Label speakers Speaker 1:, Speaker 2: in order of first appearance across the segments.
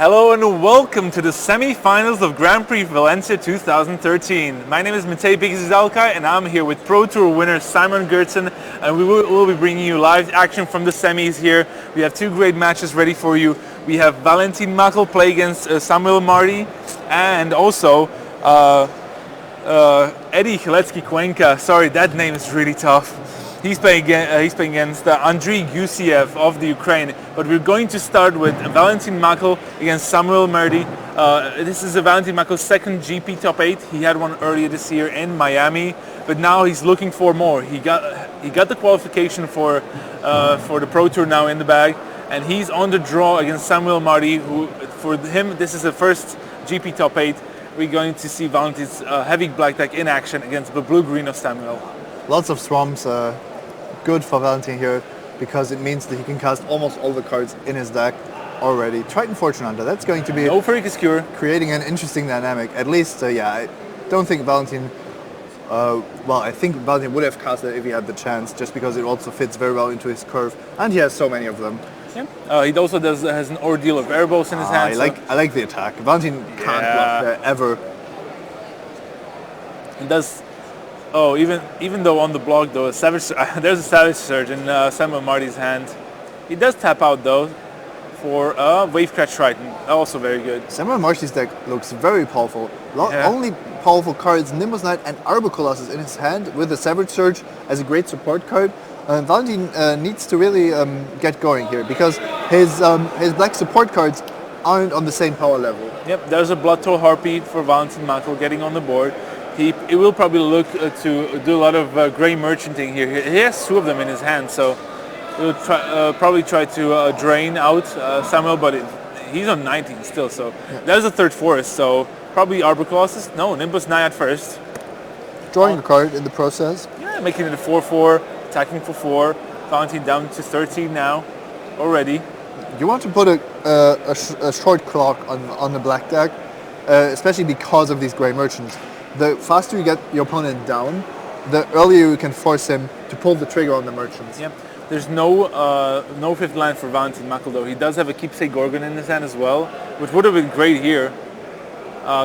Speaker 1: Hello and welcome to the semi-finals of Grand Prix Valencia 2013. My name is Matej Bigzalkai and I'm here with Pro Tour winner Simon Gertsen, and we will be bringing you live action from the semis here. We have two great matches ready for you. We have Valentin Mackl play against Marty, and also Chalecki Cuenca. Sorry, that name is really tough. He's playing against Andrii Gusiev of the Ukraine. But we're going to start with Valentin Mackl against Marty. This is Valentin Mackl's second GP top 8. He had one earlier this year in Miami, but now he's looking for more. He got the qualification for the Pro Tour now in the bag, and he's on the draw against Marty. Who for him this is the first GP top 8. We're going to see Valentin's heavy black deck in action against the blue-green of Samuel.
Speaker 2: Lots of swarms. Good for Valentin here because it means that he can cast almost all the cards in his deck already. Triton Fortune Hunter, that's going to be
Speaker 1: no Freakus Cure,
Speaker 2: creating an interesting dynamic. At least, I don't think Valentin. I think Valentin would have cast it if he had the chance, just because it also fits very well into his curve, and he has so many of them.
Speaker 1: Yeah. He also has an Ordeal of Erebos in his hand.
Speaker 2: I like the attack. Valentin can't block there ever.
Speaker 1: It does. Oh, even though on the block though, there's a Savage Surge in Marty's hand. He does tap out though for Wavecrash Triton, also very good.
Speaker 2: Marty's deck looks very powerful. Only powerful cards, Nimbus Knight and Arbor Colossus in his hand with the Savage Surge as a great support card. Valentin needs to really get going here because his black support cards aren't on the same power level.
Speaker 1: Yep, there's a Bloodtoll Harpy for Valentin Mackl getting on the board. He will probably look to do a lot of gray merchanting here. He has two of them in his hand, so he'll probably try to drain out Samuel, but he's on 19 still, so there's a third forest, so probably Arbor Colossus. No, Nimbus Naiad first.
Speaker 2: Drawing a card in the process.
Speaker 1: Yeah, making it a 4/4, attacking for 4. Valentin down to 13 now already.
Speaker 2: You want to put a short clock on the black deck, especially because of these gray merchants. The faster you get your opponent down, the earlier you can force him to pull the trigger on the merchants.
Speaker 1: Yep. There's no fifth land for Valentin Mackl though. He does have a Keepsake Gorgon in his hand as well, which would have been great here,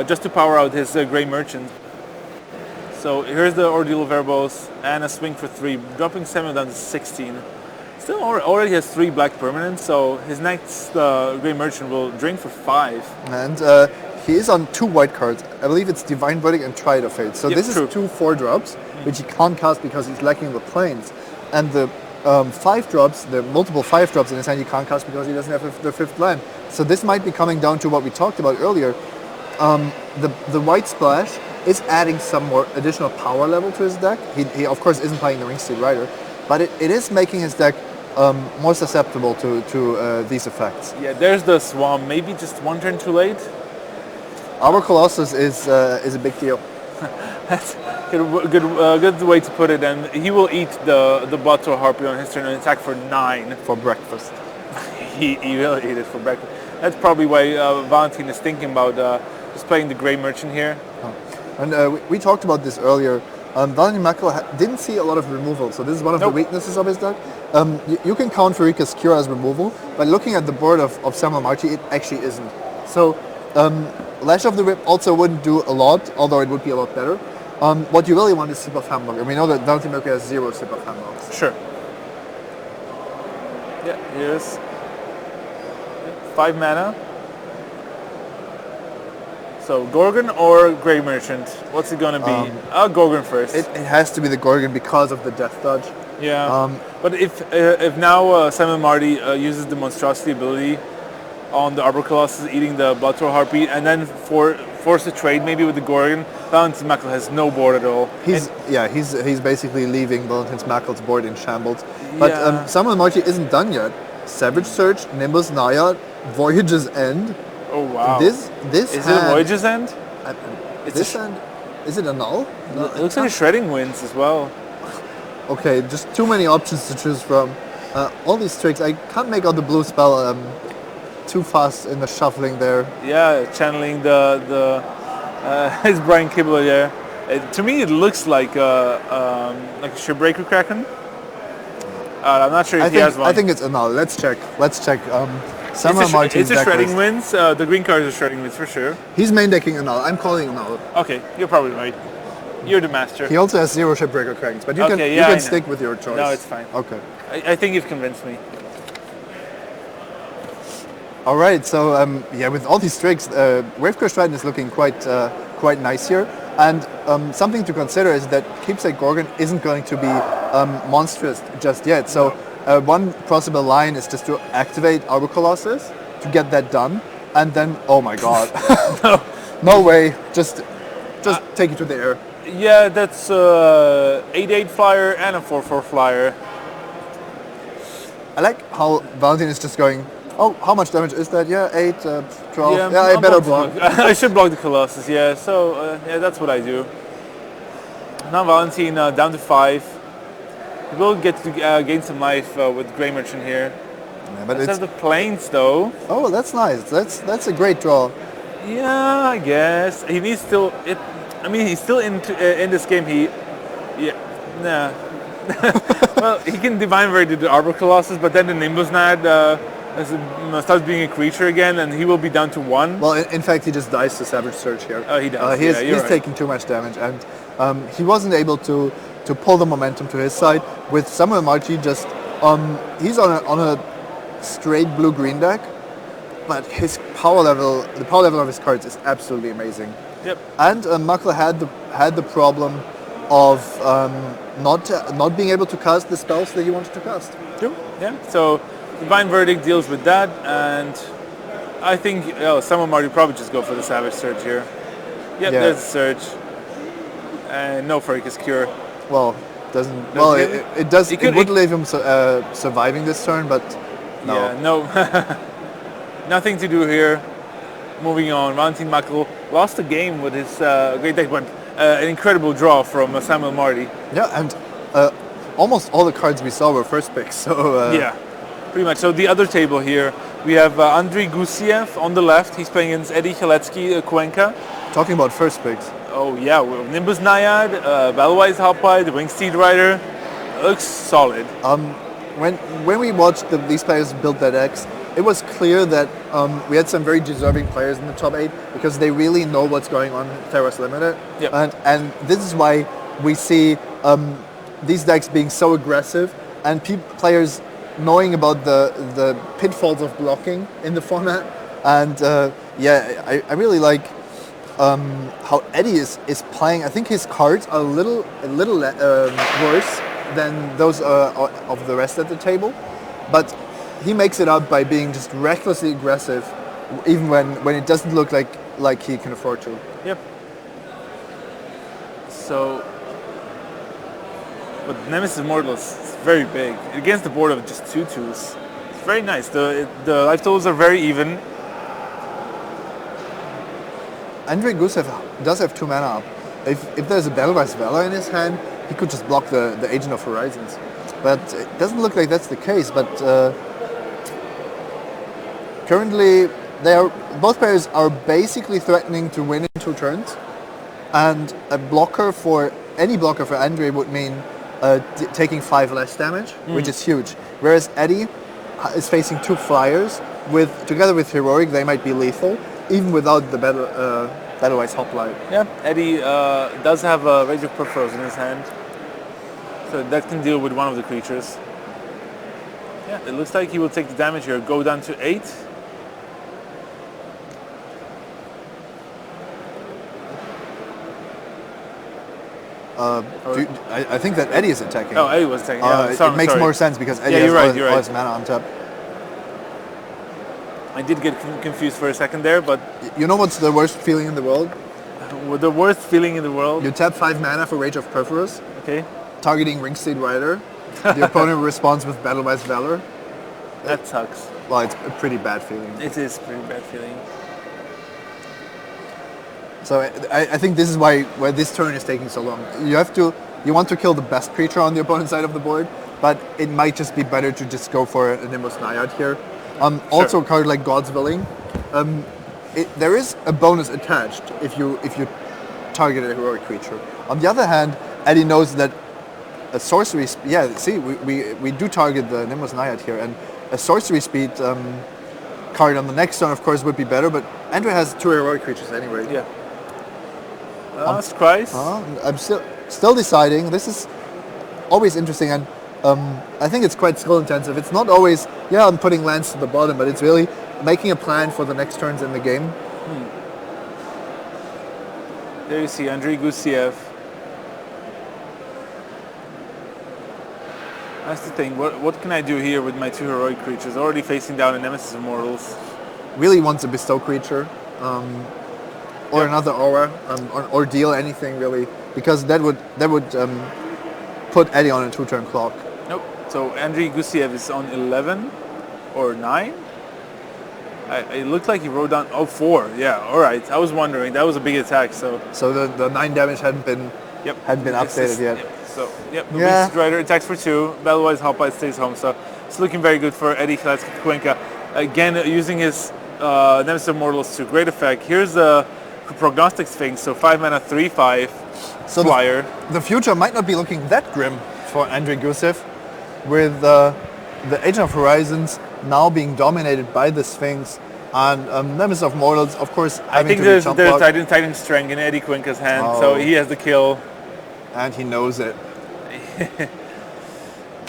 Speaker 1: just to power out his Grey Merchant. So here's the Ordeal of Erebos and a swing for 3, dropping Samuel down to 16. Still already has 3 black permanents, so his next Grey Merchant will drink for 5.
Speaker 2: And he is on 2 white cards. I believe it's Divine Verdict and Triad of Fate. So this is 2 4-drops, which he can't cast because he's lacking the planes. And the 5-drops, the multiple 5-drops in his hand, he can't cast because he doesn't have the 5th land. So this might be coming down to what we talked about earlier. The white splash is adding some more additional power level to his deck. He of course isn't playing the Ringsteed Rider, but it is making his deck more susceptible to these effects.
Speaker 1: Yeah, there's the Swarm. Maybe just one turn too late.
Speaker 2: Arbor Colossus is a big deal.
Speaker 1: That's a good way to put it. And he will eat the Bloodtoll Harpy on his turn and attack for 9
Speaker 2: for breakfast.
Speaker 1: he will eat it for breakfast. That's probably why Valentin is thinking about just playing the Grey Merchant here.
Speaker 2: And we talked about this earlier. Valentin Mackl didn't see a lot of removal, so this is one of the weaknesses of his deck. You can count Freakus Cure as removal, but looking at the board of Samuel Marty, it actually isn't. So Lash of the Whip also wouldn't do a lot, although it would be a lot better. What you really want is Sip of Hamburg, and we know that Valentin Mackl has 0 Sip of Hamburg.
Speaker 1: Sure. Yeah, here's 5 mana. So Gorgon or Grey Merchant? What's it gonna be? Gorgon first.
Speaker 2: It has to be the Gorgon because of the Death Dodge.
Speaker 1: Yeah. But if now Samuel Marty uses the Monstrosity ability on the Arbor Colossus eating the Bloodtoll Harpy, and then force a trade maybe with the Gorgon, Valentin Mackl has no board at all.
Speaker 2: He's basically leaving Valentin Mackl's board in shambles. But Samuel Marty isn't done yet. Savage Surge, Nimbus Naiad, Voyage's End.
Speaker 1: Oh wow!
Speaker 2: This
Speaker 1: is hand, it a Voyage's End?
Speaker 2: This hand, is it a null?
Speaker 1: No, it looks like a Shredding Winds as well.
Speaker 2: Okay, just too many options to choose from. All these tricks, I can't make out the blue spell too fast in the shuffling there.
Speaker 1: Yeah, channeling his Brian Kibble there. To me, it looks like a Shipbreaker Kraken. I'm not sure if he has one.
Speaker 2: I think it's a null. Let's check. Samuel Marti
Speaker 1: it's a
Speaker 2: deck
Speaker 1: shredding
Speaker 2: list.
Speaker 1: wins. The green card is a shredding wins for sure.
Speaker 2: He's main decking a null. I'm calling a null.
Speaker 1: Okay, you're probably right. You're the master.
Speaker 2: He also has 0 Shipbreaker cranks, but you can stick with your choice.
Speaker 1: No, it's fine.
Speaker 2: Okay.
Speaker 1: I think you've convinced me.
Speaker 2: All right. So yeah, with all these tricks, Wavecrash Titan is looking quite nice here. And something to consider is that Keepsake Gorgon isn't going to be monstrous just yet. So one possible line is just to activate Arbor Colossus to get that done, and then oh my god, no way, just take it to the air.
Speaker 1: Yeah, that's 8/8 flyer and a 4/4 flyer.
Speaker 2: I like how Valentin is just going, oh, how much damage is that? Yeah, 8, 12. Yeah, I better block.
Speaker 1: I should block the Colossus, yeah. So, yeah, that's what I do. Now Valentin down to 5. We will get to gain some life with Grey Merchant here.
Speaker 2: Yeah, but
Speaker 1: Let's have the planes, though.
Speaker 2: Oh, that's nice. That's a great draw.
Speaker 1: Yeah, I guess. He needs still... I mean, he's still in this game. Well, he can Divine Verdict to the Arbor Colossus, but then the Nimbus Knight starts being a creature again, and he will be down to 1.
Speaker 2: Well, in fact, he just dies to Savage Surge here.
Speaker 1: Oh, he does.
Speaker 2: He's
Speaker 1: right.
Speaker 2: taking too much damage, and he wasn't able to pull the momentum to his side. With Samuel Marti, just he's on a straight blue-green deck, but his power level, the power level of his cards is absolutely amazing.
Speaker 1: Yep.
Speaker 2: And Mackl had the problem of not being able to cast the spells that he wanted to cast.
Speaker 1: True. Yeah. So Divine Verdict deals with that, and I think Samuel Marti probably just go for the Savage Surge here. Yep,
Speaker 2: Yeah.
Speaker 1: there's a Surge, and no Fracas Cure.
Speaker 2: Well, doesn't. Well, it does. It would leave him surviving this turn, but no.
Speaker 1: Yeah, no. Nothing to do here. Moving on, Valentin Mackl lost the game with his great deck, but an incredible draw from Samuel Marti.
Speaker 2: Yeah, and almost all the cards we saw were first picks. So
Speaker 1: yeah, pretty much. So the other table here, we have Andrii Gusiev on the left. He's playing against Eddie Chalecki, Cuenca.
Speaker 2: Talking about first picks.
Speaker 1: Oh yeah, Nimbus Naiad, Valwise Hoplite, the Wingsteed Rider. Looks solid.
Speaker 2: When we watched these players build their decks, it was clear that we had some very deserving players in the top 8 because they really know what's going on in Theros Limited.
Speaker 1: Yep.
Speaker 2: And this is why we see these decks being so aggressive and players knowing about the pitfalls of blocking in the format. And yeah, I really like how Eddie is playing. I think his cards are a little worse than those of the rest at the table, but he makes it up by being just recklessly aggressive, even when it doesn't look like he can afford to.
Speaker 1: Yep. So, but Nemesis Mortal is very big against the board of just 2/2s. It's very nice. The life totals are very even.
Speaker 2: Andrii Gusev does have 2 mana up. If there's a Battlewise Valor in his hand, he could just block the Agent of Horizons. But it doesn't look like that's the case. But currently, both players are basically threatening to win in 2 turns. And a blocker for any blocker for Andrii would mean taking 5 less damage, which is huge. Whereas Eddie is facing 2 flyers. Together with Heroic, they might be lethal, even without the Battlewise Hoplite.
Speaker 1: Yeah, Eddie does have a Rage of Perforos in his hand, so that can deal with one of the creatures. Yeah, it looks like he will take the damage here, go down to 8.
Speaker 2: I think that Eddie is attacking.
Speaker 1: Oh, Eddie was attacking. Yeah,
Speaker 2: it makes more sense because Eddie has all his mana on top.
Speaker 1: I did get confused for a second there, but...
Speaker 2: You know what's the worst feeling in the world?
Speaker 1: The worst feeling in the world?
Speaker 2: You tap 5 mana for Rage of Perforos.
Speaker 1: Okay.
Speaker 2: Targeting Wingsteed Rider. The opponent responds with Battlewise Valor.
Speaker 1: That sucks.
Speaker 2: Well, it's a pretty bad feeling.
Speaker 1: It is a pretty bad feeling.
Speaker 2: So I think this is why this turn is taking so long. You want to kill the best creature on the opponent's side of the board, but it might just be better to just go for a Nimbus Naiad here. Also, a card like God's Willing, there is a bonus attached if you target a heroic creature. On the other hand, Eddie knows that a sorcery. We do target the Nimbus Naiad here, and a sorcery speed card on the next turn, of course, would be better. But Andrii has 2 heroic creatures anyway.
Speaker 1: Yeah. Last price.
Speaker 2: I'm still deciding. This is always interesting, and I think it's quite skill intensive. It's not always, I'm putting lands to the bottom, but it's really making a plan for the next turns in the game.
Speaker 1: There you see Andrii Gusiev. That's the thing. What can I do here with my 2 heroic creatures? Already facing down a Nemesis of Mortals.
Speaker 2: Really wants a bestow creature, or another aura, or deal anything really, because that would put Eddie on a 2-turn clock.
Speaker 1: Nope. So Andrii Gusiev is on 11 or 9. It looked like he wrote down 4. Yeah. All right. I was wondering. That was a big attack. So
Speaker 2: the 9 damage hadn't been updated yet.
Speaker 1: Yep. So Beast Rider attacks for 2. Battle-wise, Hoplite stays home. So it's looking very good for Eddie Chalecki Cuenca. Again, using his Nemesis of Mortals to great effect. Here's the Prognostic Sphinx. So 5 mana, 3/5 flyer.
Speaker 2: The future might not be looking that grim for Andrii Gusev, with the Agent of Horizons now being dominated by the Sphinx, and Nemesis of Mortals, of course.
Speaker 1: I think there's Titan Strength in Eddie Cuenca's hand, so he has the kill.
Speaker 2: And he knows it.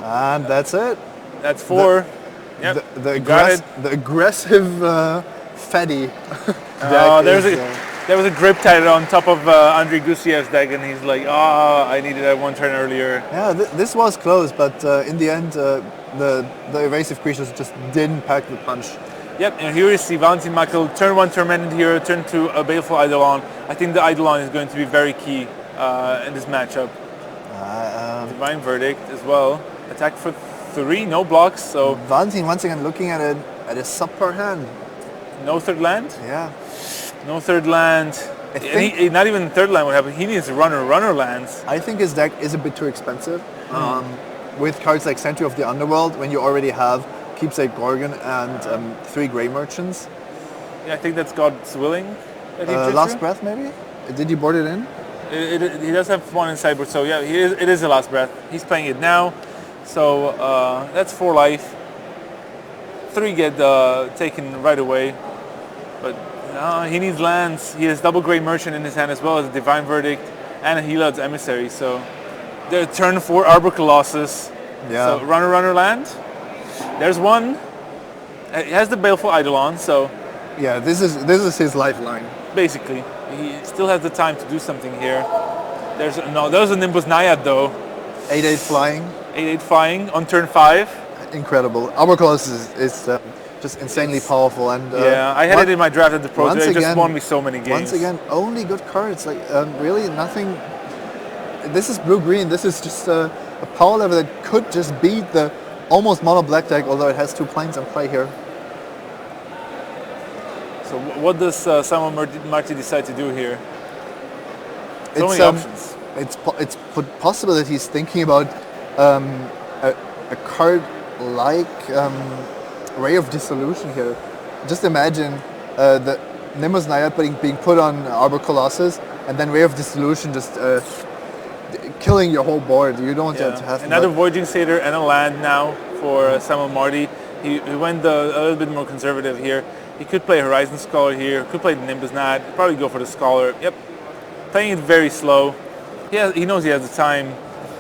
Speaker 2: And that's it.
Speaker 1: That's 4.
Speaker 2: The aggressive Fetty.
Speaker 1: There was a grip tied on top of Andrii Gusiev's deck, and he's like, I needed that 1 turn earlier.
Speaker 2: Yeah, this was close, but in the end, the evasive creatures just didn't pack the punch.
Speaker 1: Yep, and here you see Valentin Mackl, turn 1 Tormented Hero, turn 2 a Baleful Eidolon. I think the Eidolon is going to be very key in this matchup. Divine Verdict as well. Attack for 3, no blocks. So
Speaker 2: Valentin once again looking at a subpar hand.
Speaker 1: No 3rd land?
Speaker 2: Yeah.
Speaker 1: No 3rd land. Not even 3rd land would happen. He needs runner lands.
Speaker 2: I think his deck is a bit too expensive. With cards like Sentry of the Underworld, when you already have Keepsake Gorgon and 3 Grey Merchants.
Speaker 1: Yeah, I think that's God's Willing.
Speaker 2: Last Breath, maybe? Did you board it in?
Speaker 1: He does have 1 in sideboard, so yeah, it is the Last Breath. He's playing it now, so that's 4 life. 3 get taken right away, but he needs lands. He has double Grey Merchant in his hand as well as a Divine Verdict and a Helad's Emissary, so the turn 4 Arbor Colossus.
Speaker 2: Yeah.
Speaker 1: So runner land. There's 1. He has the Baleful Eidolon, so
Speaker 2: yeah, this is his lifeline.
Speaker 1: Basically, he still has the time to do something here. There's a Nimbus Naiad though.
Speaker 2: 8/8 flying.
Speaker 1: 8/8 flying on turn 5.
Speaker 2: Incredible. Arbor Colossus is just insanely powerful, and
Speaker 1: I had it in my draft at the Pro. It just won me so many games.
Speaker 2: Once again, only good cards. Like really nothing. This is blue-green. This is just a power level that could just beat the almost mono black deck, although it has 2 planes in play here.
Speaker 1: So what does Samuel Marty decide to do here? So many options.
Speaker 2: It's possible that he's thinking about a card like Ray of Dissolution here. Just imagine the Nimbus Naiad being put on Arbor Colossus, and then Ray of Dissolution just killing your whole board. You don't want to have
Speaker 1: another Voyaging Satyr and a land now for Samuel Marty. He went a little bit more conservative here. He could play Horizon Scholar here, could play the Nimbus Naiad, probably go for the Scholar. Yep, playing it very slow. He knows he has the time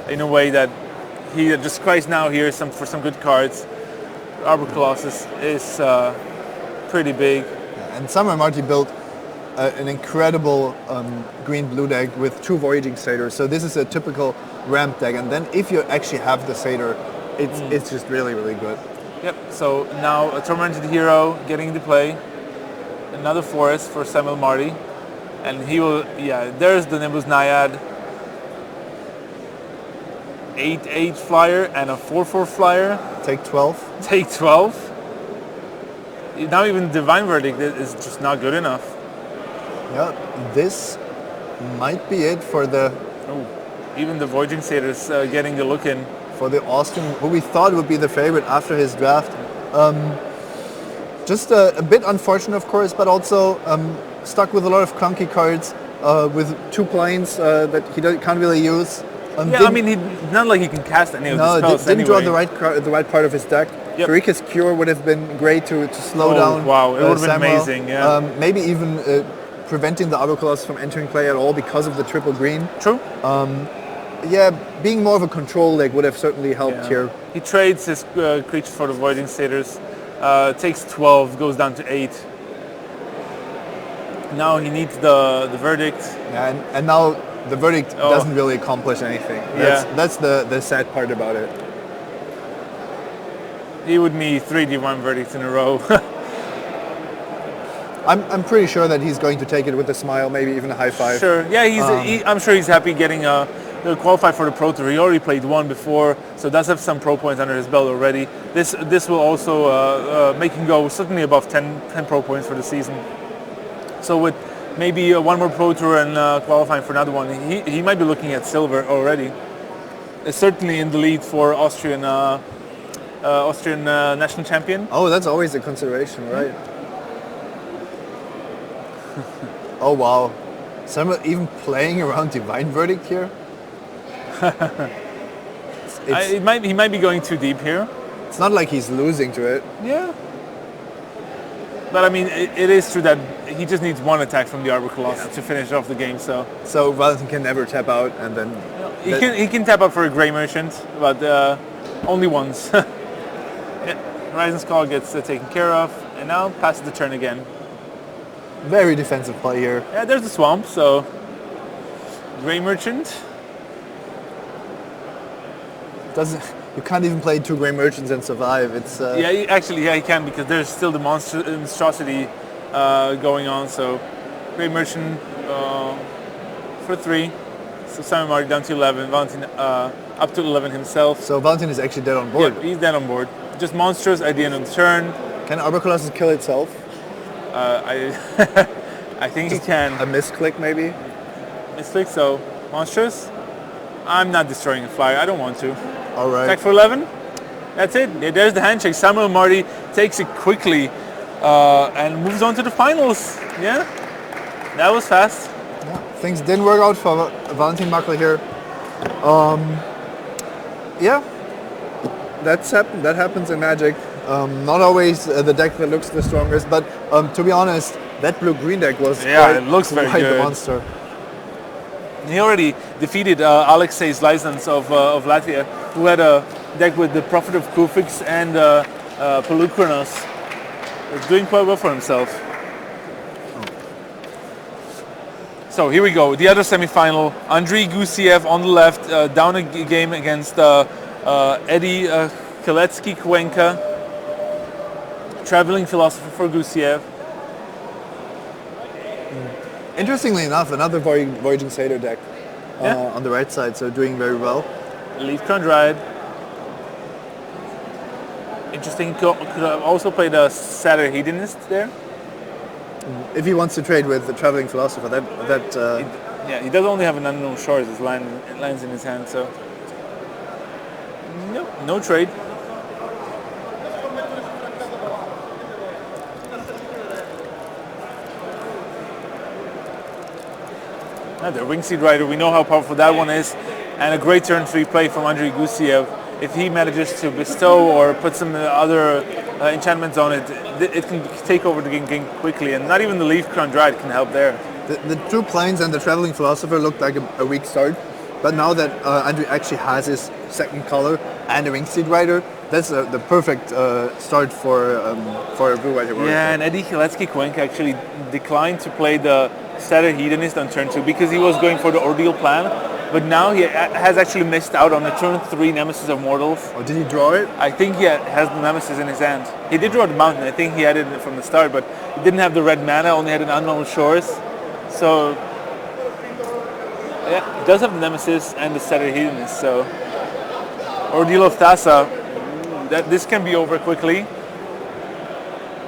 Speaker 1: in a way that he just cries now here for some good cards. Arbor Colossus is pretty big.
Speaker 2: And Samuel Marty built an incredible green-blue deck with 2 Voyaging Satyrs. So this is a typical ramp deck. And then if you actually have the Satyr, it's just really, really good.
Speaker 1: Yep, so now a Tormented Hero getting into play. Another Forest for Samuel Marty. And he will, there's the Nimbus Naiad. 8/8 flyer and a 4/4 flyer.
Speaker 2: Take 12.
Speaker 1: Take 12. Now even Divine Verdict is just not good enough.
Speaker 2: Yeah, this might be it for the...
Speaker 1: Even the Voyaging Satyr is getting the look in.
Speaker 2: For the Austin, who we thought would be the favorite after his draft. Just a bit unfortunate, of course, but also stuck with a lot of clunky cards with 2 planes that he can't really use.
Speaker 1: I mean, not like he can cast any of the spells
Speaker 2: didn't
Speaker 1: anyway.
Speaker 2: draw the right part of his deck.
Speaker 1: Yep.
Speaker 2: Farika's Cure would have been great to slow down.
Speaker 1: Wow, it would have been
Speaker 2: Samuel.
Speaker 1: amazing, yeah.
Speaker 2: Maybe even preventing the Arbor Colossus from entering play at all because of the triple green.
Speaker 1: True.
Speaker 2: Yeah, being more of a control leg would have certainly helped here.
Speaker 1: He trades his creatures for the Voiding Satyrs, takes 12, goes down to 8. Now he needs the Verdict.
Speaker 2: Yeah, and now the Verdict doesn't really accomplish anything. That's the sad part about it.
Speaker 1: He would need 3 Divine Verdicts in a row.
Speaker 2: I'm pretty sure that he's going to take it with a smile, maybe even a high five.
Speaker 1: Sure, yeah, I'm sure he's happy getting qualified for the Pro Tour. He already played one before, so does have some pro points under his belt already. This will also make him go certainly above 10 pro points for the season. So with maybe one more Pro Tour and qualifying for another one, he might be looking at silver already. Certainly in the lead for Austrian national champion.
Speaker 2: Oh, that's always a consideration, right? Oh wow, someone even playing around Divine Verdict here.
Speaker 1: He might be going too deep here.
Speaker 2: It's not like he's losing to it.
Speaker 1: Yeah. But I mean, it is true that he just needs one attack from the Arbor Colossus to finish off the game. So
Speaker 2: Valentin can never tap out, and then
Speaker 1: he can tap out for a Grey Merchant, but only once. Yeah, Horizon's Call gets taken care of, and now passes the turn again.
Speaker 2: Very defensive play here.
Speaker 1: Yeah, there's the Swamp, so Grey Merchant.
Speaker 2: You can't even play 2 Grey Merchants and survive. It's
Speaker 1: he can, because there's still the monstrosity going on. So Grey Merchant for 3. So Simon Marty down to 11. Valentin up to 11 himself.
Speaker 2: So Valentin is actually dead on board.
Speaker 1: Yeah, he's dead on board. Just monstrous at the end of the turn.
Speaker 2: Can Arbor Colossus kill itself?
Speaker 1: I think he can.
Speaker 2: A misclick maybe?
Speaker 1: Misclick, so monstrous. I'm not destroying a flyer. I don't want to.
Speaker 2: All right.
Speaker 1: Attack for 11. That's it. Yeah, there's the handshake. Samuel Marty takes it quickly and moves on to the finals. Yeah, that was fast.
Speaker 2: Yeah. Things didn't work out for Valentin Mackl here. Yeah, that happens in Magic. Not always the deck that looks the strongest, but to be honest, that blue-green deck was
Speaker 1: it looks very
Speaker 2: quite
Speaker 1: good.
Speaker 2: the monster.
Speaker 1: He already defeated Alexei's license of Latvia, who had a deck with the Prophet of Kufix and Pelukrinos. Doing quite well for himself. So here we go, the other semi-final. Andrii Gusiev on the left, down a game against Eddie Chalecki Cuenca. Traveling Philosopher for Gusiev.
Speaker 2: Interestingly enough, another Voyaging Satyr deck on the right side, so doing very well.
Speaker 1: Leaf Crown Dryad. Interesting, could have also played a Satyr Hedonist there.
Speaker 2: If he wants to trade with the Traveling Philosopher,
Speaker 1: he does only have an Unknown Shores as lands in his hand, so no trade. The Wingseed Rider, we know how powerful that one is, and a great turn 3 play from Andrii Gusiev. If he manages to bestow or put some other enchantments on it, it can take over the game quickly, and not even the Leaf Crown Dryad can help there.
Speaker 2: The 2 Plains and the Traveling Philosopher looked like a weak start, but now that Andrii actually has his second color and a Wingseed Rider, that's the perfect start for a blue-white hero.
Speaker 1: Yeah, and Eddie Chalecki Cuenca actually declined to play the Satyr Hedonist on turn 2 because he was going for the Ordeal plan, but now he has actually missed out on the turn 3 Nemesis of Mortals.
Speaker 2: Oh, did he draw it?
Speaker 1: I think he has the Nemesis in his hand. He did draw the Mountain, I think he had it from the start, but he didn't have the red mana, only had an Unknown Shores. So, yeah, he does have the Nemesis and the Satyr Hedonist, so Ordeal of Thassa, this can be over quickly.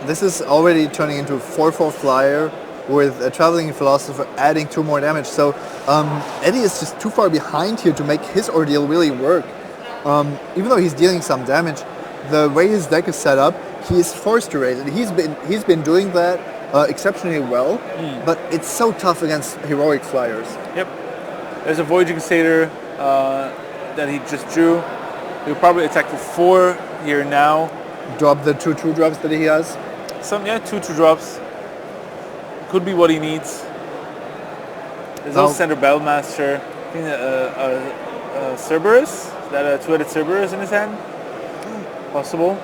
Speaker 2: This is already turning into a 4/4 flyer with a Traveling Philosopher adding 2 more damage. So Eddie is just too far behind here to make his Ordeal really work. Even though he's dealing some damage, the way his deck is set up, he is forced to raise it. He's been doing that exceptionally well, but it's so tough against heroic flyers.
Speaker 1: Yep. There's a Voyaging Satyr that he just drew. He'll probably attack for 4 here now.
Speaker 2: drop the 2/2 drops that he has.
Speaker 1: Some 2/2 drops. Could be what he needs. There's
Speaker 2: Now-
Speaker 1: also center Bellmaster. I think Cerberus. Is that a 2-headed Cerberus in his hand? Possible.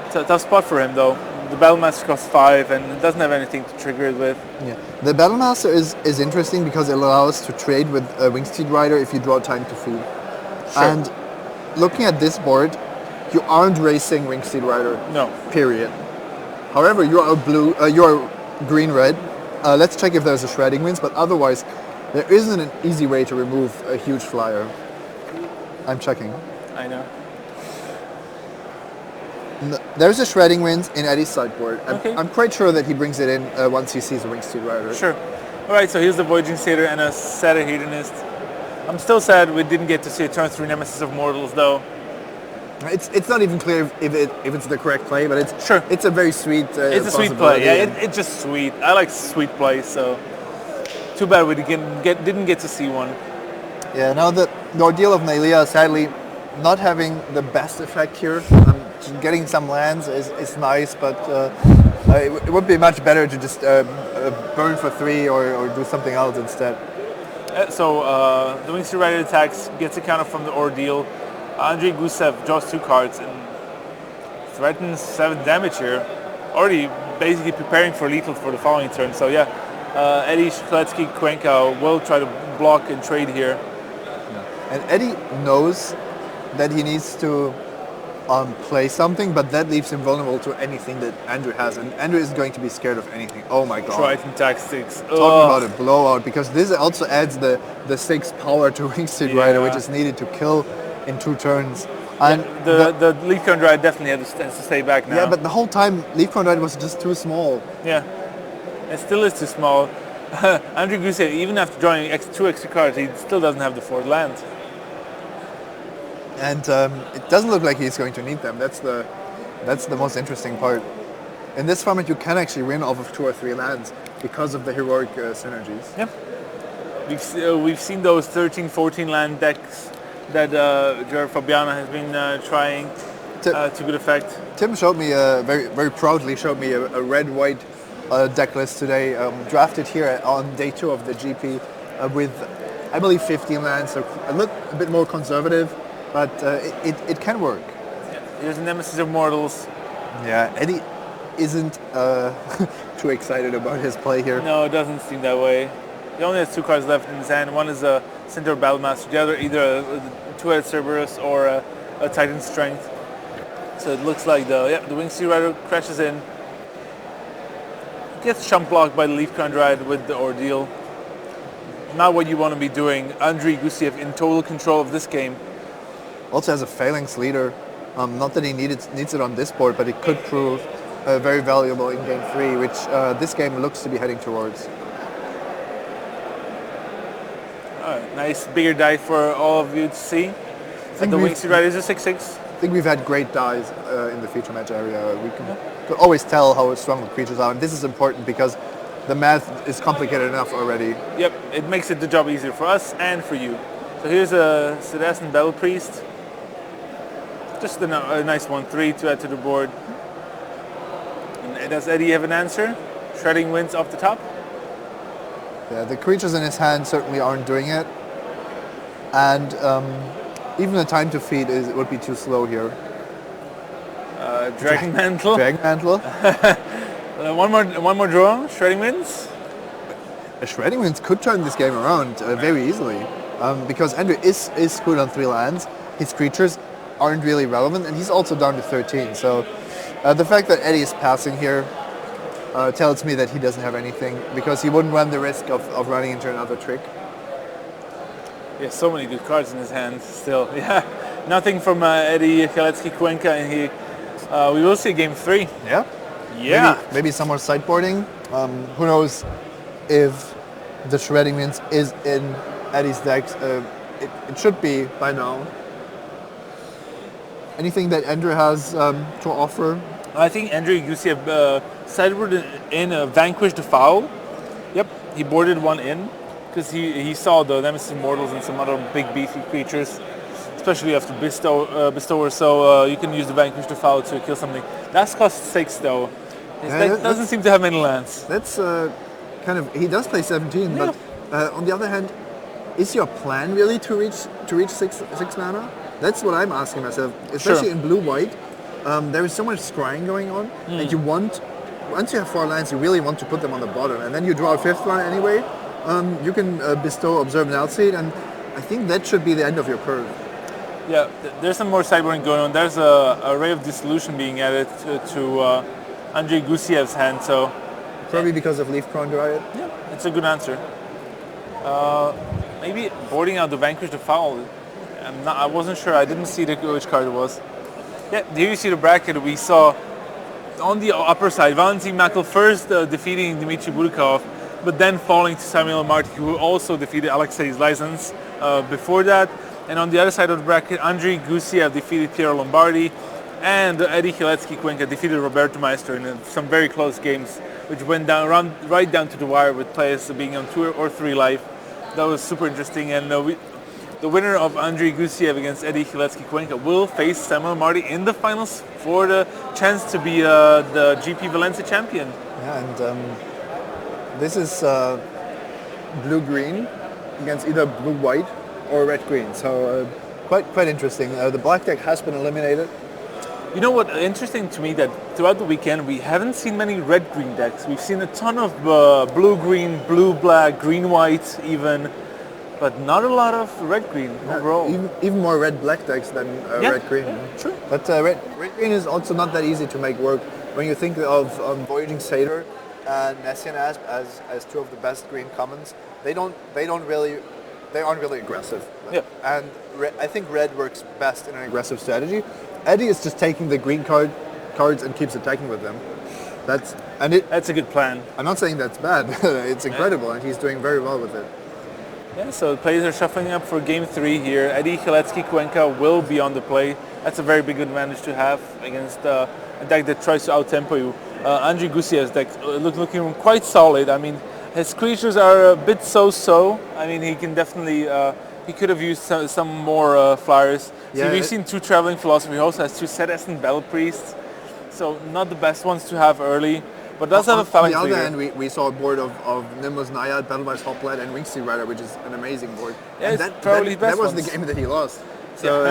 Speaker 1: It's a tough spot for him though. The Bellmaster costs 5 and it doesn't have anything to trigger it with.
Speaker 2: Yeah, the Battlemaster is interesting because it allows to trade with a Wingsteed Rider if you draw time to feed.
Speaker 1: Sure.
Speaker 2: And looking at this board, you aren't racing Wingsteed Rider.
Speaker 1: No.
Speaker 2: Period. However, you are green-red. Let's check if there's a Shredding Winds, but otherwise, there isn't an easy way to remove a huge flyer. I'm checking.
Speaker 1: I know.
Speaker 2: There's a Shredding Winds in Eddie's sideboard.
Speaker 1: Okay.
Speaker 2: I'm quite sure that he brings it in once he sees a Wingsteed Rider.
Speaker 1: Sure. Alright, so here's the Voyaging Satyr and a Satyr Hedonist. I'm still sad we didn't get to see a turn 3 Nemesis of Mortals though.
Speaker 2: It's not even clear if it's the correct play, but it's
Speaker 1: Sure.
Speaker 2: It's a very sweet.
Speaker 1: It's a sweet play. Yeah, it's just sweet. I like sweet play, so too bad we didn't get to see one.
Speaker 2: Yeah. Now the ordeal of Nylea, sadly, not having the best effect here. Getting some lands is nice, but it would be much better to just burn for 3 or do something else instead.
Speaker 1: So the Wingsteed Rider attacks, gets a counter from the ordeal. Andrii Gusev draws 2 cards and threatens 7 damage here. Already basically preparing for lethal for the following turn. So yeah, Eddie, Chalecki, Quenca will try to block and trade here.
Speaker 2: And Eddie knows that he needs to play something, but that leaves him vulnerable to anything that Andrew has. And Andrew is going to be scared of anything. Oh my god.
Speaker 1: Triton Tactics.
Speaker 2: Talking about a blowout, because this also adds the 6 power to Wingsteed Rider, which is needed to kill in 2 turns. And
Speaker 1: the Leaf Crown Drive definitely has to stay back now.
Speaker 2: Yeah, but the whole time Leaf Crown Drive was just too small.
Speaker 1: Yeah, it still is too small. Andrii Gusev, even after drawing 2 extra cards, he still doesn't have the 4th land.
Speaker 2: And it doesn't look like he's going to need them. That's the most interesting part. In this format, you can actually win off of 2 or 3 lands because of the heroic synergies.
Speaker 1: Yeah, we've seen those 13, 14 land decks that Jared Fabiano has been trying to good effect.
Speaker 2: Tim showed me very proudly showed me a red-white deck list today, drafted here on day 2 of the GP with, I believe, 15 lands, so a bit more conservative, but it can work.
Speaker 1: Yeah. Here's a Nemesis of Mortals.
Speaker 2: Yeah, Eddie isn't too excited about his play here.
Speaker 1: No, it doesn't seem that way. He only has 2 cards left in his hand. One is a Centaur Battlemaster, the other either a 2-headed Cerberus or a Titan Strength. So it looks like the Wingsteed Rider crashes in. Gets chump blocked by the Leaf Crown Ride with the ordeal. Not what you want to be doing. Andrii Gusiev in total control of this game.
Speaker 2: Also has a Phalanx Leader. Not that he needs it on this board, but it could prove very valuable in game 3, which this game looks to be heading towards.
Speaker 1: Nice bigger die for all of you to see. And the Wingsteed Rider is a 6/6.
Speaker 2: I think we've had great dies in the feature match area. We could always tell how strong the creatures are, and this is important because the math is complicated enough already.
Speaker 1: Yep, it makes the job easier for us and for you. So here's a Sedasan Battle Priest. Just a nice 1/3 to add to the board. And does Eddie have an answer? Shredding Winds off the top?
Speaker 2: Yeah, the creatures in his hand certainly aren't doing it. And even the time to feed would be too slow here.
Speaker 1: Dragon Mantle.
Speaker 2: Dragon Mantle.
Speaker 1: One more draw. Shredding Winds.
Speaker 2: A Shredding Winds could turn this game around very easily, because Andrew is screwed on 3 lands. His creatures aren't really relevant, and he's also down to 13. So the fact that Eddie is passing here tells me that he doesn't have anything, because he wouldn't run the risk of running into another trick.
Speaker 1: He has so many good cards in his hand still. Yeah, nothing from Eddie, Chalecki, Cuenca, and we will see game 3.
Speaker 2: Yeah?
Speaker 1: Yeah.
Speaker 2: Maybe some more sideboarding. Who knows if the Shredding Winds is in Eddie's decks. It should be by now. Anything that Andrew has to offer?
Speaker 1: I think Andrii Gusiev sideboarded in Vanquish the Foul. Yep, he boarded one in because he saw the Nemesis Immortals and some other big beefy creatures. especially after bestower. So you can use the Vanquish to foul to kill something. That's cost 6 though. That doesn't seem to have many lands.
Speaker 2: That's kind of, he does play 17, but on the other hand, is your plan really to reach six mana? That's what I'm asking myself, especially in blue-white. There is so much scrying going on, and you want, once you have 4 lands, you really want to put them on the bottom, and then you draw a 5th one anyway. You can bestow Observe and Outseed, and I think that should be the end of your curve.
Speaker 1: Yeah, there's some more sideboarding going on. There's a Ray of Dissolution being added to Andrii Gusiev's hand, so...
Speaker 2: Probably because of Leaf-Crown Dryad?
Speaker 1: Yeah, it's a good answer. Maybe boarding out the Vanquish to foul. I wasn't sure, I didn't see which card it was. Yeah, here you see the bracket. We saw on the upper side, Valentin Mackl first defeating Dmitry Budikov, but then falling to Samuel Marti, who also defeated Alexei's License before that. And on the other side of the bracket, Andrii Gusiev defeated Piero Lombardi, and Eddie Chalecki Cuenca defeated Roberto Maestro in some very close games, which went down right down to the wire with players being on 2 or 3 life. That was super interesting, and the winner of Andrii Gusiev against Eddie Chalecki Cuenca will face Samuel Marty in the finals for the chance to be the GP Valencia champion.
Speaker 2: Yeah, and this is blue-green against either blue-white or red-green, so quite interesting. The black deck has been eliminated.
Speaker 1: You know what, interesting to me that throughout the weekend we haven't seen many red-green decks. We've seen a ton of blue-green, blue-black, green-white even, but not a lot of red-green overall.
Speaker 2: Even more red-black decks than red-green.
Speaker 1: Yeah, true.
Speaker 2: But red-green is also not that easy to make work. When you think of Voyaging Satyr and Nessian Asp as 2 of the best green commons, they aren't really aggressive.
Speaker 1: Yeah.
Speaker 2: And I think red works best in an aggressive strategy. Eddie is just taking the green cards and keeps attacking with them. That's
Speaker 1: a good plan.
Speaker 2: I'm not saying that's bad. It's incredible, and he's doing very well with it.
Speaker 1: Yeah, so the players are shuffling up for game 3 here. Eddie Chalecki Cuenca will be on the play. That's a very big advantage to have against a deck that tries to out-tempo you. Andrii Gusiev's deck looking quite solid. I mean, his creatures are a bit so-so. I mean, he can definitely... he could have used some more flyers. So we've seen 2 Traveling Philosopher. He also has 2 Sedescent Battle Priests. So not the best ones to have early. But does have a Phalanx
Speaker 2: On the other
Speaker 1: Leader.
Speaker 2: hand, we saw a board of Nimbus Naiad, Battlewise Hoplite, and Wingsteed Rider, which is an amazing board.
Speaker 1: Yeah,
Speaker 2: and that was the game that he lost. So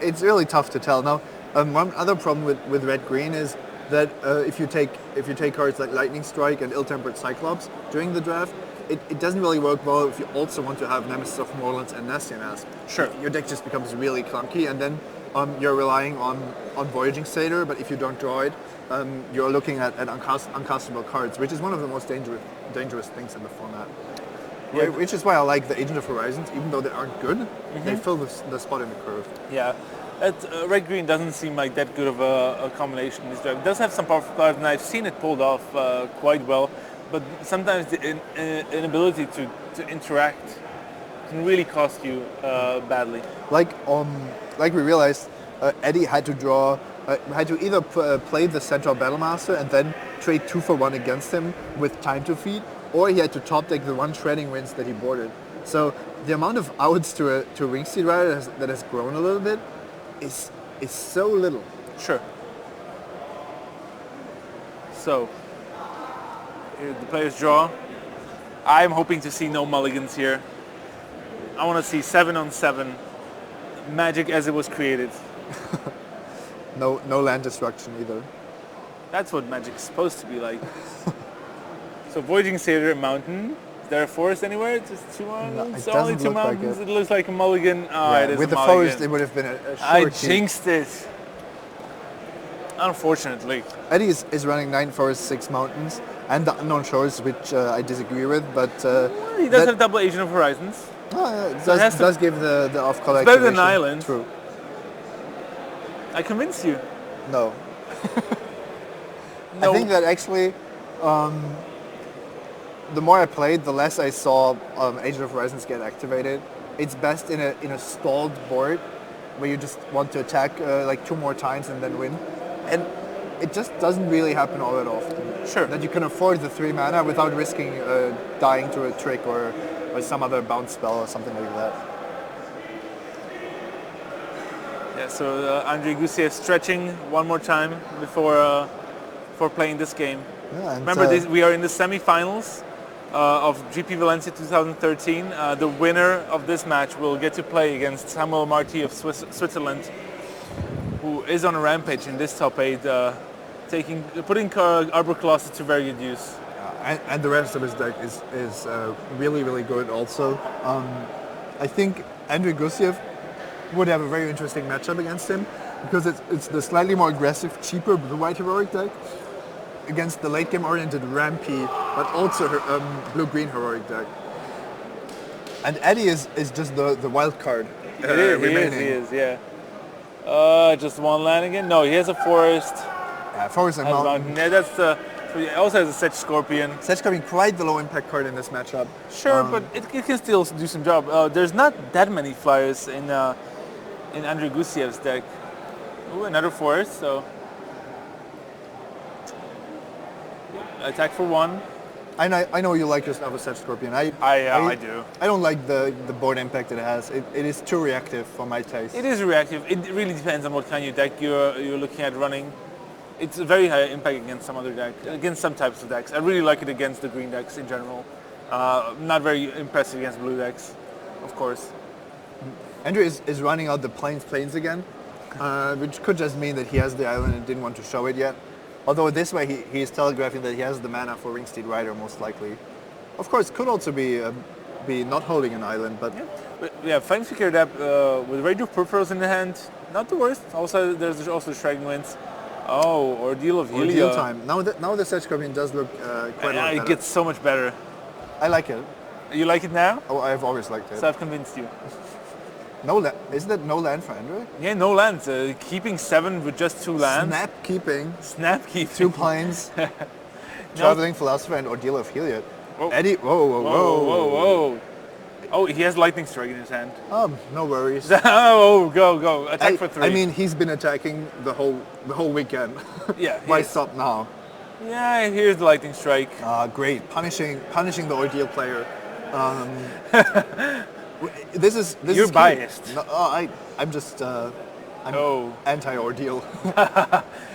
Speaker 2: it's really tough to tell. Now, one other problem with red-green is that if you take cards like Lightning Strike and Ill-Tempered Cyclops during the draft, it doesn't really work well if you also want to have Nemesis of Moorlands and Nestian Asp.
Speaker 1: Sure.
Speaker 2: Your deck just becomes really clunky, and then you're relying on Voyaging Satyr, but if you don't draw it, you're looking at uncastable cards, which is one of the most dangerous things in the format. Yeah. Which is why I like the Agent of Horizons, even though they aren't good, they fill the spot in the curve.
Speaker 1: Yeah. Red-green doesn't seem like that good of a combination in this draft. It does have some powerful cards, and I've seen it pulled off quite well. But sometimes the inability to interact can really cost you badly.
Speaker 2: Like we realized, Eddie had to either play the Centaur Battlemaster and then trade 2 for 1 against him with time to feed, or he had to top deck the 1 Shredding Winds that he boarded. So the amount of outs to Wingsteed Rider that has grown a little bit is so little.
Speaker 1: Sure. So. Here the players draw. I'm hoping to see no mulligans here. I want to see 7 on 7 Magic as it was created.
Speaker 2: No land destruction either.
Speaker 1: That's what Magic's supposed to be like. So Voyaging Satyr Mountain. Is there a forest anywhere? Just 2 mountains?
Speaker 2: No,
Speaker 1: only 2 mountains. It looks like a mulligan. It is
Speaker 2: with
Speaker 1: a
Speaker 2: the
Speaker 1: mulligan.
Speaker 2: forest, it would have been a short
Speaker 1: I jinxed it. Unfortunately.
Speaker 2: Eddie is running 9 forests, 6 mountains, and the Unknown Shores, which I disagree with, but...
Speaker 1: he does have double Agent of Horizons.
Speaker 2: It does give the off-color
Speaker 1: activation. Better than
Speaker 2: activation.
Speaker 1: Island.
Speaker 2: True.
Speaker 1: I convinced you.
Speaker 2: No.
Speaker 1: No.
Speaker 2: I think that actually, the more I played, the less I saw Agent of Horizons get activated. It's best in a stalled board, where you just want to attack like 2 more times and then win. And it just doesn't really happen all that often.
Speaker 1: Sure.
Speaker 2: That you can afford the 3 mana without risking dying to a trick or some other bounce spell or something like that.
Speaker 1: Yeah, so Andrii Gusiev stretching one more time before playing this game.
Speaker 2: Yeah, and
Speaker 1: Remember, we are in the semifinals of GP Valencia 2013. The winner of this match will get to play against Samuel Marti of Switzerland, who is on a rampage in this top 8, putting Arbor Colossus to very good use.
Speaker 2: And the rest of his deck is really, really good also. I think Andrii Gusiev would have a very interesting matchup against him because it's the slightly more aggressive, cheaper blue-white heroic deck against the late game oriented Rampy, but also blue-green heroic deck. And Eddie is just the wild card.
Speaker 1: He is, yeah. Just one land again? No, he has a forest.
Speaker 2: Yeah, forest and mountain.
Speaker 1: Yeah, he also has a Sedge Scorpion.
Speaker 2: Sedge Scorpion, quite the low impact card in this matchup.
Speaker 1: Sure, but it can still do some job. There's not that many flyers in Andrii Gusiev's deck. Ooh, another forest, so attack for 1.
Speaker 2: I know you like yourself a Sedge Scorpion. I
Speaker 1: do.
Speaker 2: I don't like the board impact it has. It is too reactive for my taste.
Speaker 1: It is reactive. It really depends on what kind of deck you're looking at running. It's a very high impact against some other decks, against some types of decks. I really like it against the green decks in general. Not very impressive against blue decks, of course.
Speaker 2: Andrii is running out the plains again, which could just mean that he has the island and didn't want to show it yet. Although this way he is telegraphing that he has the mana for Ringsteed Rider most likely. Of course, could also be not holding an island, but
Speaker 1: yeah, Flamespeaker Adept with Rage of Purples in the hand, not the worst. Also, there's also Striking Winds. Oh, Ordeal of Helia.
Speaker 2: Ordeal time. Now the Sedge Scorpion does look quite a lot better.
Speaker 1: It gets so much better.
Speaker 2: I like it.
Speaker 1: You like it now?
Speaker 2: Oh, I've always liked it.
Speaker 1: So I've convinced you.
Speaker 2: Isn't that no land for Andrii?
Speaker 1: Yeah, no lands. Keeping 7 with just 2 lands.
Speaker 2: Snap keeping.
Speaker 1: 2
Speaker 2: plains. Traveling Philosopher and Ordeal of Helia.
Speaker 1: Whoa.
Speaker 2: Eddie, whoa.
Speaker 1: Oh, he has Lightning Strike in his hand.
Speaker 2: No worries.
Speaker 1: Go. Attack for 3.
Speaker 2: I mean, he's been attacking the whole weekend.
Speaker 1: Yeah.
Speaker 2: Why stop now?
Speaker 1: Yeah, here's the Lightning Strike.
Speaker 2: Great. Punishing the Ordeal player. This
Speaker 1: You're
Speaker 2: is
Speaker 1: biased.
Speaker 2: No, I'm just anti-Ordeal.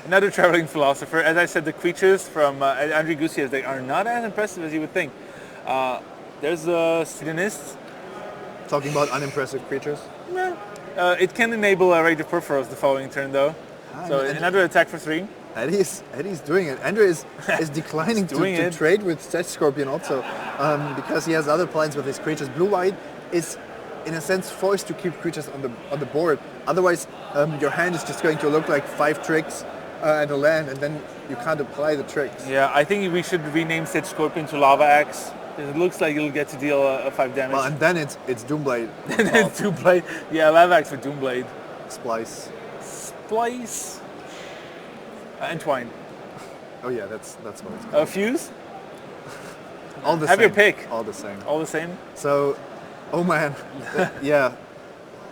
Speaker 1: Another Traveling Philosopher. As I said, the creatures from Andrii Gusiev, they are not as impressive as you would think. There's a Sidonist.
Speaker 2: Talking about unimpressive creatures?
Speaker 1: It can enable a Rage of Purphoros the following turn though. So another attack for 3.
Speaker 2: Eddie's doing it. Andrii is declining to trade with Sedge Scorpion also because he has other plans with his creatures. Blue-white is in a sense forced to keep creatures on the board. Otherwise your hand is just going to look like 5 tricks and a land, and then you can't apply the tricks.
Speaker 1: Yeah, I think we should rename Sedge Scorpion to Lava Axe. It looks like it'll get to deal 5 damage.
Speaker 2: Well, and then it's Doomblade.
Speaker 1: It's Doomblade. Yeah, Lava Axe for Doomblade.
Speaker 2: Splice.
Speaker 1: Entwine.
Speaker 2: Oh yeah, that's what it's called.
Speaker 1: Fuse?
Speaker 2: All the same.
Speaker 1: Have your pick.
Speaker 2: All the same.
Speaker 1: All the same?
Speaker 2: So, oh man. Yeah.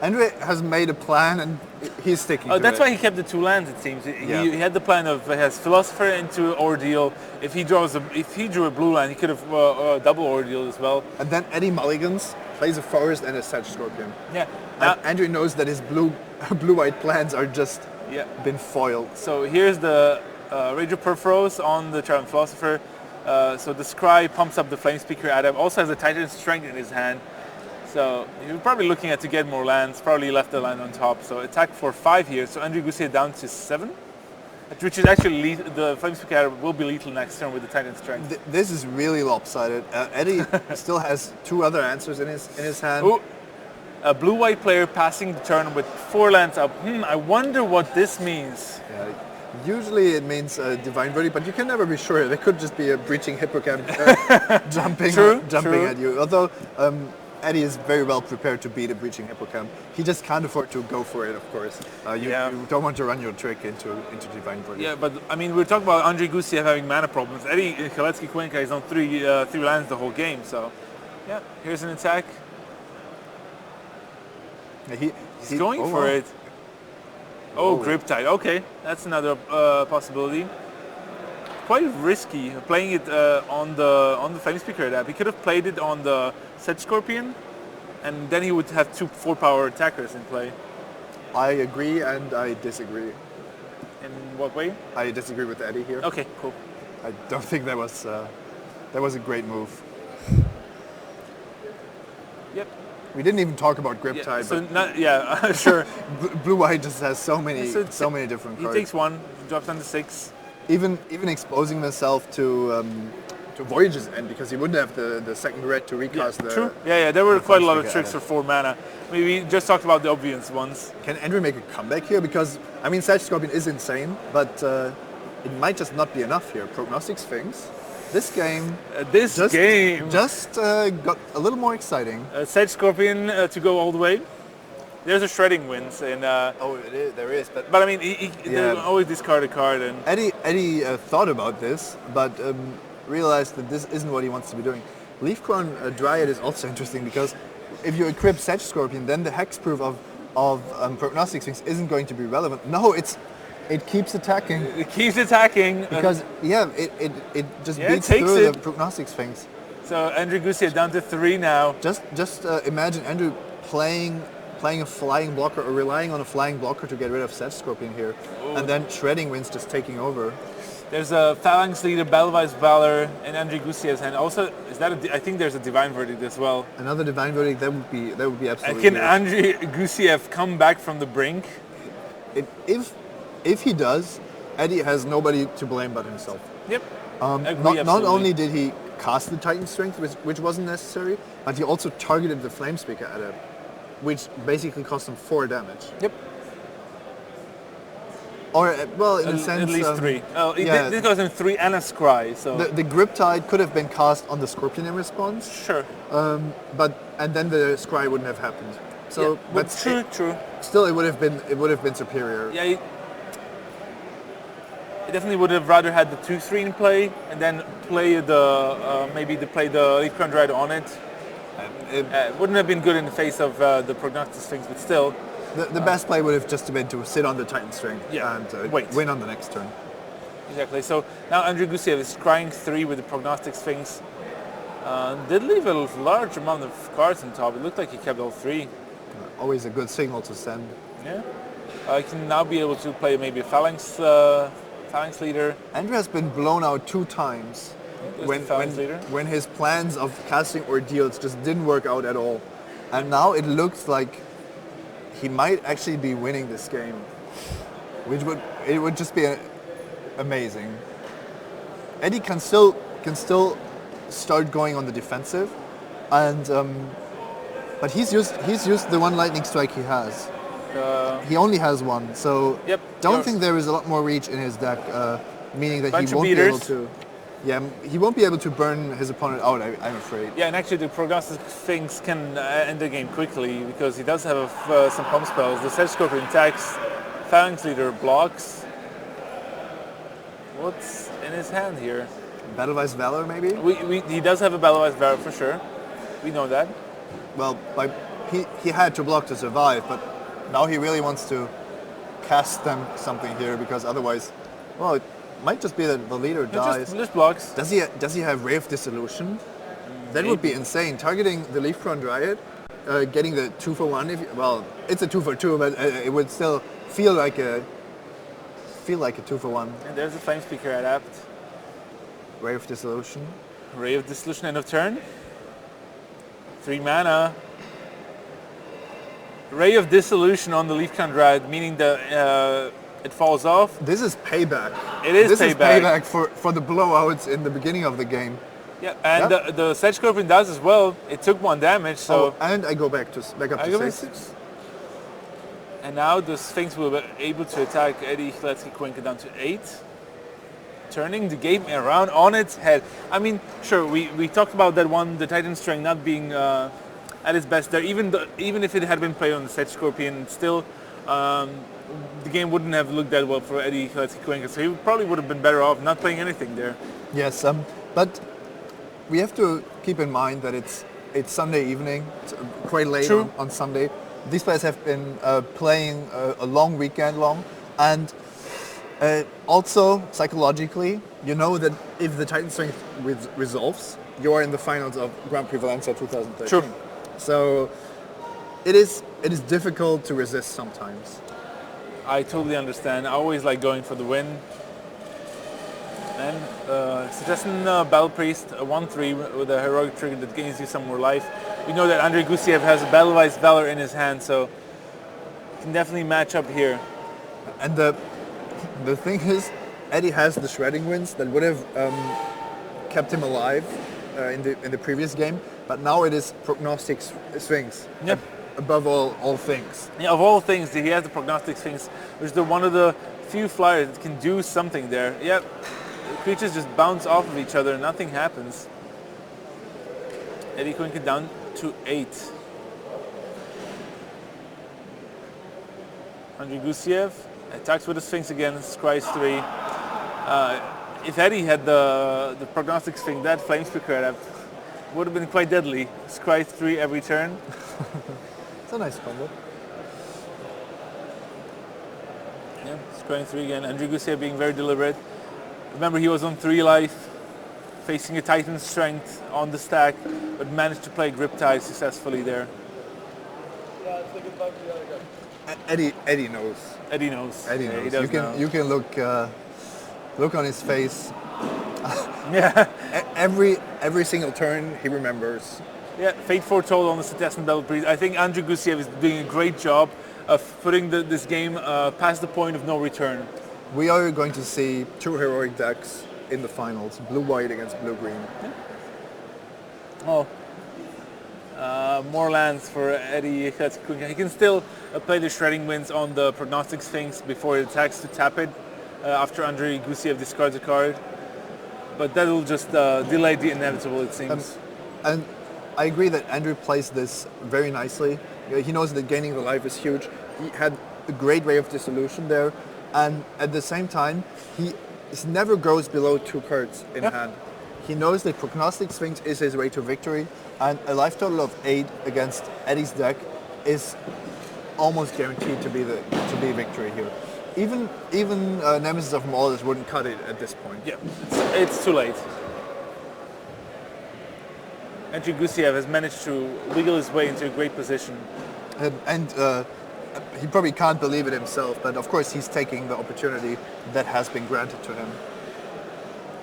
Speaker 2: Andrii has made a plan and he's sticking to it.
Speaker 1: That's why he kept the 2 lands, it seems. He had the plan of has Philosopher into Ordeal. If he drew a blue land, he could have double Ordeal as well.
Speaker 2: And then Eddie mulligans, plays a forest and a Sedge Scorpion.
Speaker 1: Yeah.
Speaker 2: And Andrii knows that his blue-white plans are just been foiled.
Speaker 1: So here's the Rage of Purphoros on the Traveling Philosopher. So the Scry pumps up the Flamespeaker Adept. Also has a Titan Strength in his hand. So you're probably looking at to get more lands. Probably left the land on top. So attack for 5 here. So Andrii Gusiev down to 7, which is actually the Flamespeaker Adept will be lethal next turn with the Titan Strength.
Speaker 2: This is really lopsided. Eddie still has 2 other answers in his hand.
Speaker 1: Ooh. A blue-white player passing the turn with 4 lands up. I wonder what this means.
Speaker 2: Yeah, usually it means Divine Verdict, but you can never be sure. There could just be a Breaching Hippocamp jumping at you. Although Eddie is very well prepared to beat a Breaching Hippocamp. He just can't afford to go for it, of course. You don't want to run your trick into Divine Verdict.
Speaker 1: Yeah, but I mean, we're talking about Andrii Gusiev having mana problems. Eddie Chalecki Cuenca is on 3 lands the whole game. So, yeah, here's an attack. He's going for it. Grip Tide. Okay, that's another possibility. Quite risky playing it on the Flamespeaker Adept. He could have played it on the Sedge Scorpion, and then he would have 2 4-power attackers in play.
Speaker 2: I agree and I disagree.
Speaker 1: In what way?
Speaker 2: I disagree with Eddie here.
Speaker 1: Okay, cool.
Speaker 2: I don't think that was a great move.
Speaker 1: Yep.
Speaker 2: We didn't even talk about grip tie.
Speaker 1: So
Speaker 2: but
Speaker 1: sure.
Speaker 2: Blue White just has so many different cards.
Speaker 1: He takes one, drops down to 6.
Speaker 2: Even exposing himself to Voyage's end because he wouldn't have the second red to recast the.
Speaker 1: True. Yeah. There were quite a lot of
Speaker 2: Flames
Speaker 1: tricks
Speaker 2: Speaker
Speaker 1: for 4 mana. I mean, we just talked about the obvious ones.
Speaker 2: Can Andrii make a comeback here? Because I mean, Sag Scorpion is insane, but it might just not be enough here. Prognostic Sphinx. This game. Just got a little more exciting.
Speaker 1: Sage Scorpion to go all the way. There's a shredding wins in.
Speaker 2: There is, but
Speaker 1: I mean, they always discard a card and.
Speaker 2: Eddie thought about this, but realized that this isn't what he wants to be doing. Leaf Crown Dryad is also interesting because if you equip Sag Scorpion, then the hexproof of Prognostic Sphinx isn't going to be relevant. No, it keeps attacking.
Speaker 1: It keeps attacking.
Speaker 2: Because it just beats through the Prognostic Sphinx.
Speaker 1: So Andrii Gusiev down to 3 now.
Speaker 2: Just imagine Andrew playing a flying blocker or relying on a flying blocker to get rid of Sag Scorpion here. Ooh. And then Shredding Winds just taking over.
Speaker 1: There's a Phalanx Leader, Battle-Wise Valor, and Andrii Gusiev's hand. Also, I think there's a Divine Verdict as well.
Speaker 2: Another Divine Verdict, that would be absolutely.
Speaker 1: Can Andrii Gusiev come back from the brink?
Speaker 2: If he does, Eddie has nobody to blame but himself.
Speaker 1: Yep.
Speaker 2: Not only did he cast the Titan Strength, which wasn't necessary, but he also targeted the Flame Speaker at it, which basically cost him 4 damage.
Speaker 1: Yep.
Speaker 2: Or, well, in a sense...
Speaker 1: At least 3. This cost him 3 and a Scry, so...
Speaker 2: The Grip Tide could have been cast on the Scorpion in response.
Speaker 1: Sure.
Speaker 2: And then the Scry wouldn't have happened. So,
Speaker 1: yeah, but true.
Speaker 2: Still, it would have been superior.
Speaker 1: Yeah, I definitely would have rather had the 2/3 in play and then play the Leaf Crown Dryad on it. It wouldn't have been good in the face of the Prognostic Sphinx, but still.
Speaker 2: The best play would have just been to sit on the Titan Strength and win on the next turn.
Speaker 1: Exactly. So now Andrii Gusiev is scrying 3 with the Prognostic Sphinx. Did leave a large amount of cards on top. It looked like he kept all 3.
Speaker 2: Always a good signal to send.
Speaker 1: Yeah. I can now be able to play maybe a Phalanx Leader.
Speaker 2: Andrii has been blown out 2 times when his plans of casting Ordeals just didn't work out at all. And now it looks like he might actually be winning this game, which would just be amazing. Eddie can still start going on the defensive, and but he's used the 1 lightning strike he has. He only has 1, so don't think there is a lot more reach in his deck, meaning that he won't be able to. Yeah, he won't be able to burn his opponent out, I'm afraid.
Speaker 1: Yeah, and actually the Prognostic Sphinx can end the game quickly because he does have some pump spells. The Sag Scorpion attacks, Phalanx Leader blocks. What's in his hand here?
Speaker 2: Battle-Wise Valor, maybe?
Speaker 1: He does have a Battle-Wise Valor for sure. We know that.
Speaker 2: Well, he had to block to survive, but now he really wants to cast them something here because otherwise, well, it might just be that the leader dies.
Speaker 1: Just blocks.
Speaker 2: Does he have Ray of Dissolution? That would be insane. Targeting the Leaf Crown Dryad, getting the 2-for-1. It's a 2-for-2, but it would still feel like a 2-for-1.
Speaker 1: And there's a Flame Speaker adapt.
Speaker 2: Ray of Dissolution.
Speaker 1: Ray of Dissolution end of turn. 3 mana. Ray of Dissolution on the Leaf Crown Dryad, meaning that it falls off.
Speaker 2: This is payback.
Speaker 1: It is payback.
Speaker 2: This is payback for the blowouts in the beginning of the game.
Speaker 1: Yeah, and the Sag Scorpion does as well. It took 1 damage, so...
Speaker 2: and I go back up to 6.
Speaker 1: And now the Sphinx will be able to attack Eddie Chalecki Cuenca down to 8. Turning the game around on its head. I mean, sure, we talked about that one, the Titan Strength not being at its best there. Even if it had been played on the Sag Scorpion, still the game wouldn't have looked that well for Eddie Chalecki Cuenca. So he probably would have been better off not playing anything there.
Speaker 2: Yes, but we have to keep in mind that it's Sunday evening, it's quite late on Sunday. These players have been playing a long weekend long, and also psychologically, you know that if the Titan Strength resolves, you are in the finals of Grand Prix Valencia 2013.
Speaker 1: True.
Speaker 2: So it is it is difficult to resist sometimes.
Speaker 1: I totally understand. I always like going for the win. And suggesting Battle Priest, a 1-3 with a heroic trigger that gains you some more life. We know that Andrii Gusiev has a Battle-Wise Valor in his hand, so you can definitely match up here.
Speaker 2: And the thing is, Eddie has the shredding winds that would have kept him alive in the previous game, but now it is prognostic swings.
Speaker 1: Yep.
Speaker 2: Above all things.
Speaker 1: Yeah, of all things, he has the prognostic sphinx, which is one of the few flyers that can do something there. Yep, creatures just bounce off of each other and nothing happens. Eddie Cuenca down to 8. Andrii Gusiev attacks with the sphinx again, scries 3. If Eddie had the prognostic sphinx, that flame speaker would have been quite deadly. Scries 3 every turn.
Speaker 2: It's a nice combo.
Speaker 1: Yeah, scrying 3 again. Andrii Gusiev being very deliberate. Remember, he was on 3 life, facing a Titan strength on the stack, but managed to play Griptide successfully there.
Speaker 2: Eddie knows.
Speaker 1: Eddie knows.
Speaker 2: Eddie knows.
Speaker 1: Yeah, he does know.
Speaker 2: You can look on his face.
Speaker 1: Yeah.
Speaker 2: Every single turn he remembers.
Speaker 1: Yeah, Fate Foretold on the Citizen Battle Priest. I think Andrii Gusiev is doing a great job of putting this game past the point of no return.
Speaker 2: We are going to see 2 heroic decks in the finals, blue-white against blue-green.
Speaker 1: Yeah. Oh, more lands for Eddie Cuenca. He can still play the Shredding Winds on the Prognostic Sphinx before it attacks to tap it after Andrii Gusiev discards a card. But that will just delay the inevitable, it seems.
Speaker 2: And I agree that Andrew plays this very nicely. He knows that gaining the life is huge. He had a great Ray of Dissolution there, and at the same time, he never goes below 2 cards in hand. He knows that Prognostic Sphinx is his way to victory, and a life total of 8 against Eddie's deck is almost guaranteed to be victory here. Even Nemesis of Maldus wouldn't cut it at this point.
Speaker 1: Yeah, it's too late. Andrii Gusiev has managed to wiggle his way into a great position.
Speaker 2: And he probably can't believe it himself, but of course he's taking the opportunity that has been granted to him.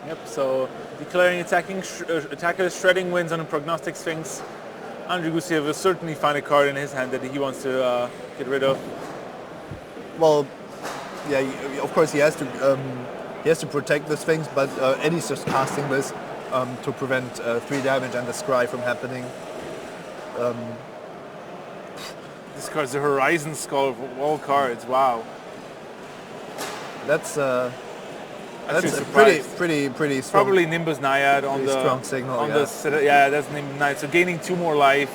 Speaker 1: Yep, so declaring attacker's Shredding Winds on a Prognostic Sphinx. Andrii Gusiev will certainly find a card in his hand that he wants to get rid of.
Speaker 2: Well, yeah, of course he has to protect the Sphinx, but Eddie's just casting this to prevent 3 damage and the scry from happening.
Speaker 1: This card's the Horizon Skull of all cards. Wow.
Speaker 2: That's a pretty strong.
Speaker 1: Probably Nimbus Naiad on the
Speaker 2: strong signal.
Speaker 1: On that's Nimbus Naiad. So gaining 2 more life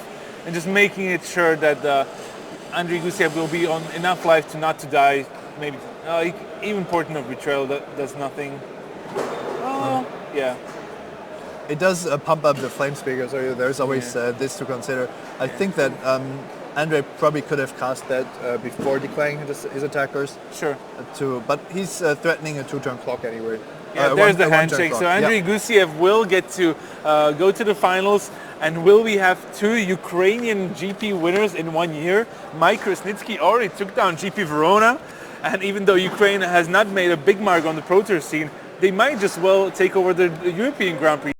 Speaker 1: and just making it sure that Andrii Gusiev will be on enough life to not to die. Maybe even Portent of Betrayal does nothing. Yeah.
Speaker 2: It does pump up the flame speaker, so there's always this to consider. I think that Andrei probably could have cast that before declaring his attackers.
Speaker 1: Sure.
Speaker 2: But he's threatening a 2-turn clock anyway.
Speaker 1: Yeah, there's the handshake. So Andrii Gusiev will get to go to the finals, and will we have 2 Ukrainian GP winners in 1 year? Mike Krasnitsky already took down GP Verona, and even though Ukraine has not made a big mark on the Pro Tour scene, they might just well take over the European Grand Prix.